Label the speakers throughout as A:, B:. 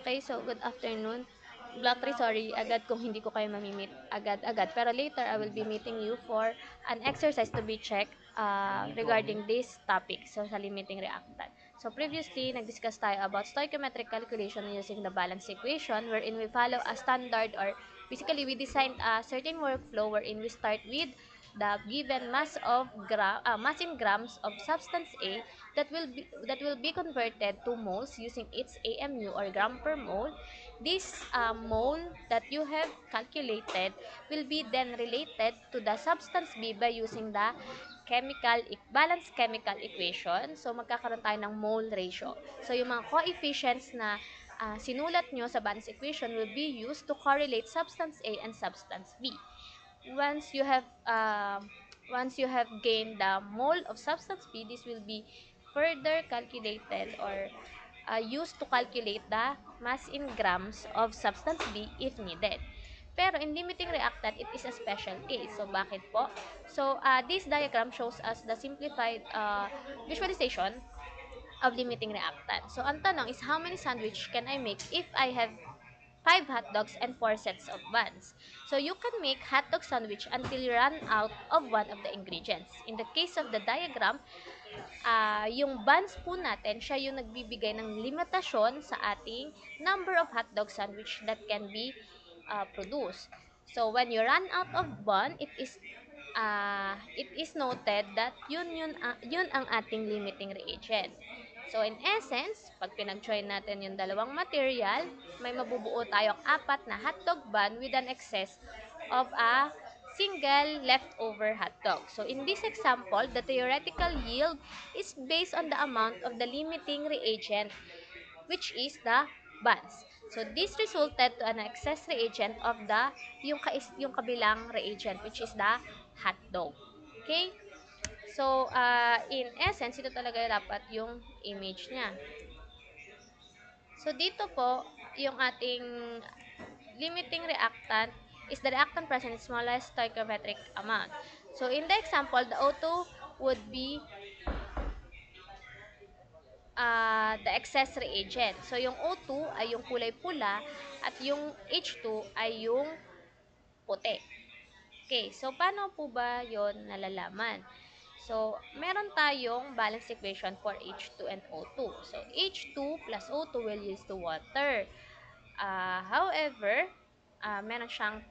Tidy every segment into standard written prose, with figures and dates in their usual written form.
A: Okay, so good afternoon. Block 3, sorry, agad kung hindi ko kayo mamimit agad-agad. Pero later, I will be meeting you for an exercise to be checked regarding this topic, so sa limiting reactant. So previously, nag-discuss tayo about stoichiometric calculation using the balance equation wherein we follow a standard or basically we designed a certain workflow wherein we start with the given mass in grams of substance A that will be converted to moles using its AMU or gram per mole. This mole that you have calculated will be then related to the substance B by using the balanced chemical equation. So magkakaroon tayo ng mole ratio. So yung mga coefficients na sinulat nyo sa balance equation will be used to correlate substance A and substance B. once you have um, Once you have gained the mole of substance B, this will be further calculated or used to calculate the mass in grams of substance B if needed. Pero in limiting reactant, it is a special case. So, bakit po? So, this diagram shows us the simplified visualization of limiting reactant. So, ang tanong is, how many sandwich can I make if I have 5 hot dogs and 4 sets of buns? So, you can make hot dog sandwich until you run out of one of the ingredients. In the case of the diagram, yung buns po natin, siya yung nagbibigay ng limitasyon sa ating number of hot dog sandwich that can be produced. So, when you run out of bun, it is noted that yun ang ating limiting reagent. So, in essence, pag pinag-join natin yung dalawang material, may mabubuo tayong 4 na hotdog bun with an excess of a single leftover hotdog. So, in this example, the theoretical yield is based on the amount of the limiting reagent, which is the buns. So, this resulted to an excess reagent of yung kabilang reagent, which is the hotdog. Okay? So, in essence, ito talaga dapat yung image niya. So, dito po, yung ating limiting reactant is the reactant present in smallest stoichiometric amount. So, in the example, the O2 would be the excess reagent. So, yung O2 ay yung kulay pula at yung H2 ay yung puti. Okay, so paano po ba yon nalalaman? So, meron tayong balance equation for H2 and O2. So, H2 plus O2 will use to water. However, meron siyang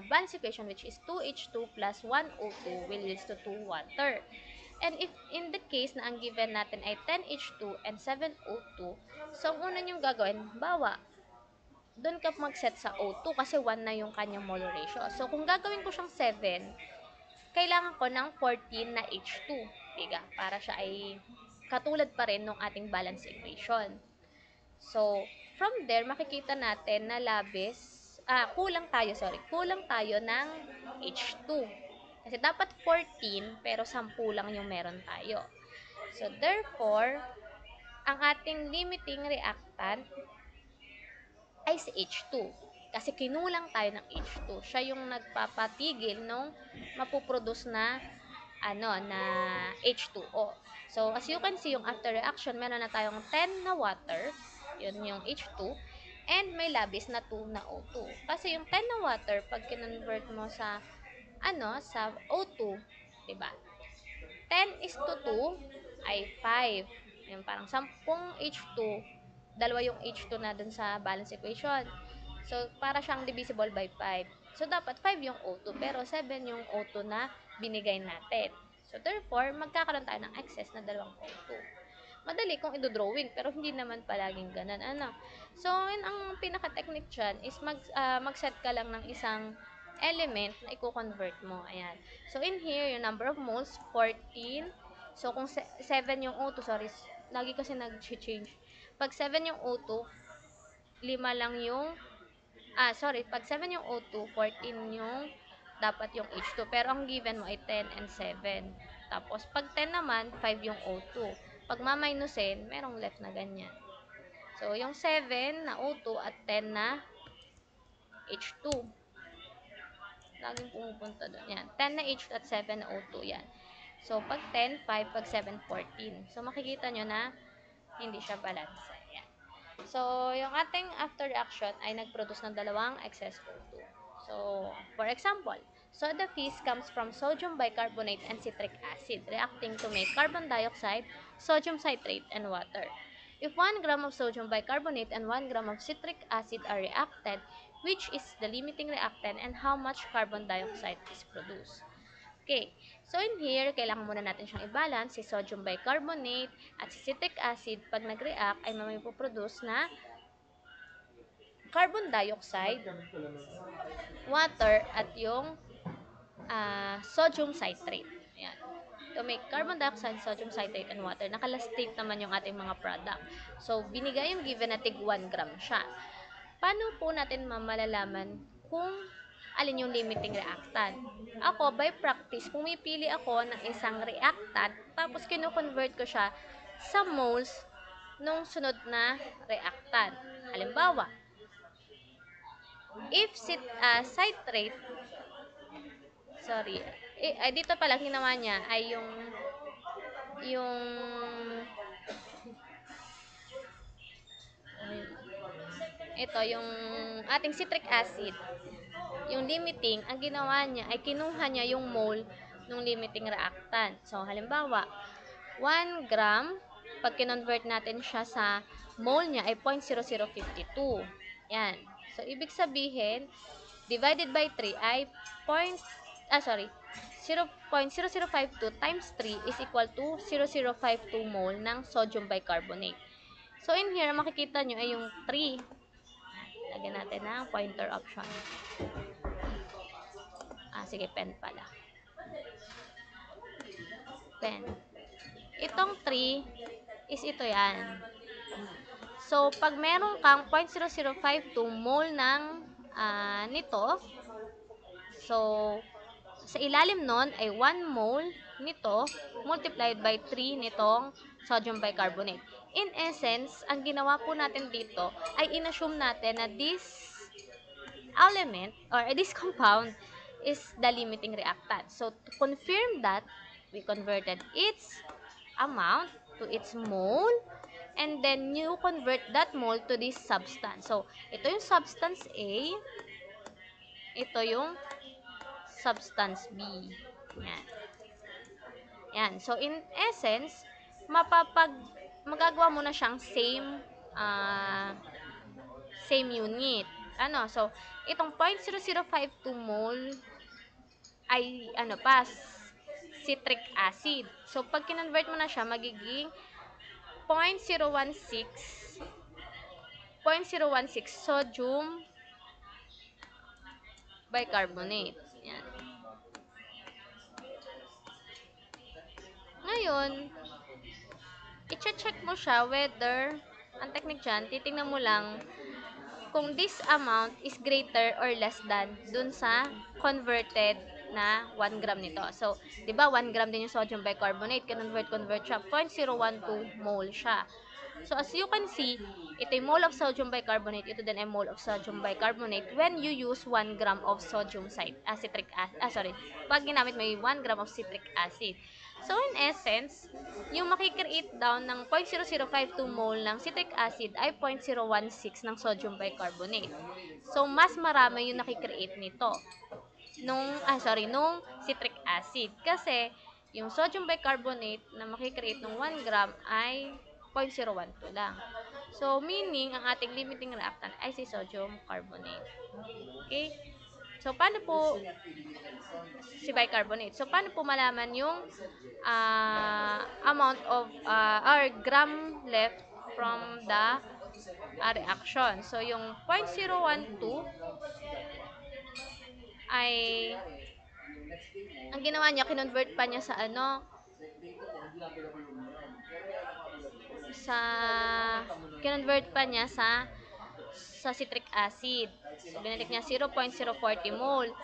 A: balance equation which is 2H2 plus 1O2 will use to 2 water. And if in the case na ang given natin ay 10H2 and 7O2, so ang una niyong gagawin, bawa, doon ka mag-set sa O2 kasi 1 na yung kanyang molar ratio. So, kung gagawin ko siyang 7, kailangan ko ng 14 na H2, diga, para siya ay katulad pa rin ng ating balance equation. So, from there, makikita natin na kulang tayo ng H2. Kasi dapat 14, pero 10 lang yung meron tayo. So, therefore, ang ating limiting reactant ay si H2. Kasi kinulang tayo ng H2. Siya yung nagpapatigil nung mapuproduce na na H2O. So, as you can see, yung after reaction, meron na tayong 10 na water, yun yung H2, and may labis na 2 na O2. Kasi yung 10 na water, pag kinonvert mo sa O2, 'di ba? 10 is to 2 ay 5. Yung parang 10 H2, dalawa yung H2 na dun sa balance equation. So, para siyang divisible by 5. So, dapat 5 yung O2, pero 7 yung O2 na binigay natin. So, therefore, magkakaroon tayo ng excess na dalawang O2. Madali kung i-drawing, pero hindi naman palaging ganun. So, yun ang pinaka-technique dyan is mag-set ka lang ng isang element na i-convert mo. Ayan. So, in here, yung number of moles, 14. So, kung 7 yung O2, sorry, lagi kasi nag-change. Pag 7 yung O2, 5 lang yung, pag 7 yung O2, 14 yung dapat yung H2. Pero ang given mo ay 10 and 7. Tapos, pag 10 naman, 5 yung O2. Pag maminusin, merong left na ganyan. So, yung 7 na O2 at 10 na H2. Laging pumupunta doon. Yan. 10 na H2 at 7 na O2. Yan. So, pag 10, 5. Pag 7, 14. So, makikita nyo na hindi siya balance. Yan. So, yung ating after reaction ay nag-produce ng dalawang excess O2. So, for example, soda fizz comes from sodium bicarbonate and citric acid reacting to make carbon dioxide, sodium citrate, and water. If 1 gram of sodium bicarbonate and 1 gram of citric acid are reacted, which is the limiting reactant and how much carbon dioxide is produced? Okay, so in here, kailangan muna natin siyang i-balance, si sodium bicarbonate at si citric acid, pag nag-react, ay may puproduce na carbon dioxide, water, at yung sodium citrate. Ayan. To make carbon dioxide, sodium citrate, and water, nakalastate naman yung ating mga product. So, binigay yung given na tig 1 gram siya. Paano po natin malalaman kung alin yung limiting reactant? Ako, by practice, pumipili ako ng isang reactant, tapos kino-convert ko siya sa moles nung sunod na reactant. Halimbawa, if citrate, sorry, dito pala ginawa niya ay yung ito, yung ating citric acid, yung limiting, ang ginawa niya ay kinuha niya yung mole ng limiting reactant. So, halimbawa, 1 gram, pag kinonvert natin siya sa mole niya ay 0.0052. Yan. So, ibig sabihin, divided by 3 ay 0.0052 times 3 is equal to 0.052 mole ng sodium bicarbonate. So, in here, makikita nyo ay yung 3. Lagyan natin ng pointer option. Sige, pen pala. Pen. Itong 3 is ito yan. So, pag meron kang 0.0052 mole ng nito, so, sa ilalim nun ay 1 mole nito multiplied by 3 nitong sodium bicarbonate. In essence, ang ginawa po natin dito ay inassume natin na this element or this compound is the limiting reactant. So, to confirm that, we converted its amount to its mole, and then you convert that mole to this substance. So, ito yung substance A, ito yung substance B. Yan. Yan. So, in essence, magagawa mo na siyang same unit. So, itong 0.0052 mole ay, citric acid. So, pag kinonvert mo na siya, magiging 0.016 sodium bicarbonate. Yan. Ngayon, i-check mo siya whether, ang technique dyan, titingnan mo lang kung this amount is greater or less than dun sa converted na 1 gram nito. So, di ba 1 gram din yung sodium bicarbonate, convert siya, 0.012 mole siya. So, as you can see, ito yung mole of sodium bicarbonate, ito din ay mole of sodium bicarbonate when you use 1 gram of sodium citric acid. Pag ginamit mo yung 1 gram of citric acid. So, in essence, yung makikreate down ng 0.0052 mole ng citric acid ay 0.016 ng sodium bicarbonate. So, mas marami yung nakikreate nito nung citric acid. Kasi, yung sodium bicarbonate na makikreate ng 1 gram ay 0.012 lang. So, meaning, ang ating limiting reactant ay si sodium carbonate. Okay? So, paano po si bicarbonate? So, paano po malaman yung amount of or gram left from the reaction? So, yung 0.012 ay ang ginawa niya, kinonvert pa niya sa kinonvert pa niya sa citric acid. So, binalik niya 0.040 mole.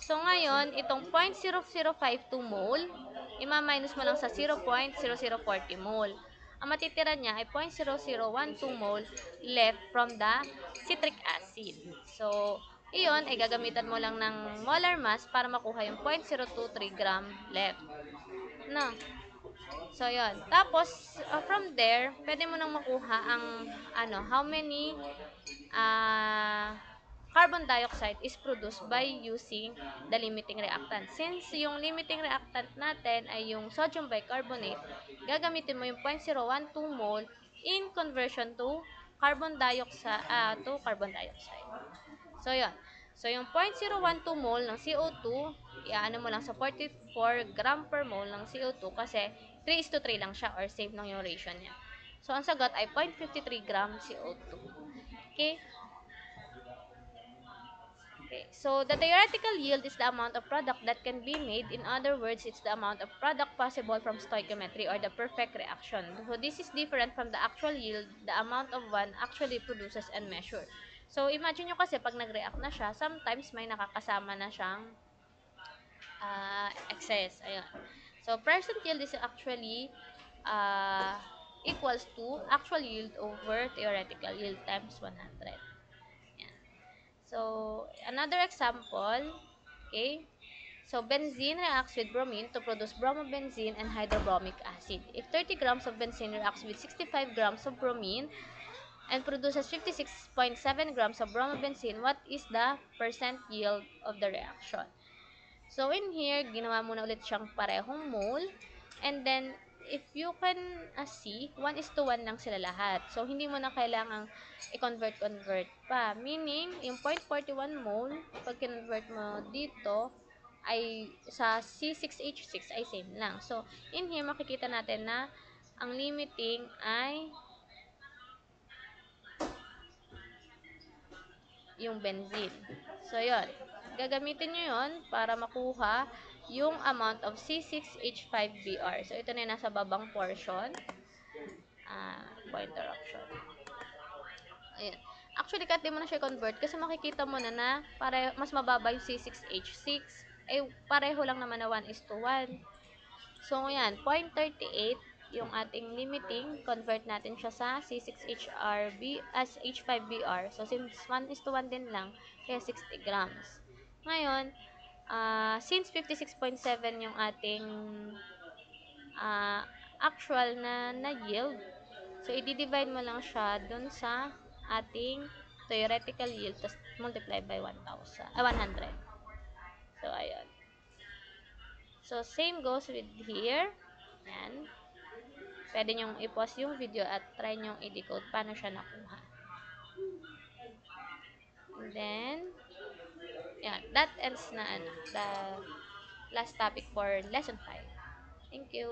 A: So, ngayon, itong 0.0052 mole, ima-minus mo lang sa 0.0040 mole. Ang matitira niya ay 0.0012 mole left from the citric acid. So, iyon ay gagamitan mo lang ng molar mass para makuha yung 0.023 gram left. No? So, yun. Tapos, from there, pwede mo nang makuha ang, how many uh, carbon dioxide is produced by using the limiting reactant. Since yung limiting reactant natin ay yung sodium bicarbonate, gagamitin mo yung 0.012 mole in conversion to carbon dioxide. So, yun. So, yung 0.012 mole ng CO2, iaano mo lang sa 44 gram per mole ng CO2 kasi 3:3 lang siya or same lang yung ratio niya. So, ang sagot ay 0.53 gram CO2. Okay? Okay. So, the theoretical yield is the amount of product that can be made. In other words, it's the amount of product possible from stoichiometry or the perfect reaction. So, this is different from the actual yield, the amount of one actually produces and measured. So, imagine nyo kasi pag nag-react na siya, sometimes may nakakasama na siyang excess. Ayun. So, present yield is actually uh, equals to actual yield over theoretical yield times 100. Yan. So, another example, okay? So, benzene reacts with bromine to produce bromobenzene and hydrobromic acid. If 30 grams of benzene reacts with 65 grams of bromine and produces 56.7 grams of bromobenzene, what is the percent yield of the reaction? So, in here, ginawa mo na ulit siyang parehong mole. And then, if you can see, 1:1 lang sila lahat. So, hindi mo na kailangang i-convert pa. Meaning, yung 0.41 mole, pag convert mo dito, ay sa C6H6 ay same lang. So, in here, makikita natin na ang limiting ay yung benzene. So, yun. Gagamitin nyo yun para makuha yung amount of C6H5Br. So, ito na yung nasa babang portion. Pointer option. Ayan. Actually, kahit di mo na siya convert, kasi makikita mo na mas mababa yung C6H6. Pareho lang naman na 1:1. So, ngayon, 0.38 yung ating limiting, convert natin siya sa C6HRB as H5Br. So, since 1:1 din lang, kaya 60 grams. Ngayon, since 56.7 yung ating actual na yield, so, i-divide mo lang siya dun sa ating theoretical yield, tapos multiply by 100. So, ayun. So, same goes with here. Yan. Pwede nyong i-pause yung video at try nyong i-decode paano siya nakuha. And then, yan. That ends na the last topic for lesson 5. Thank you.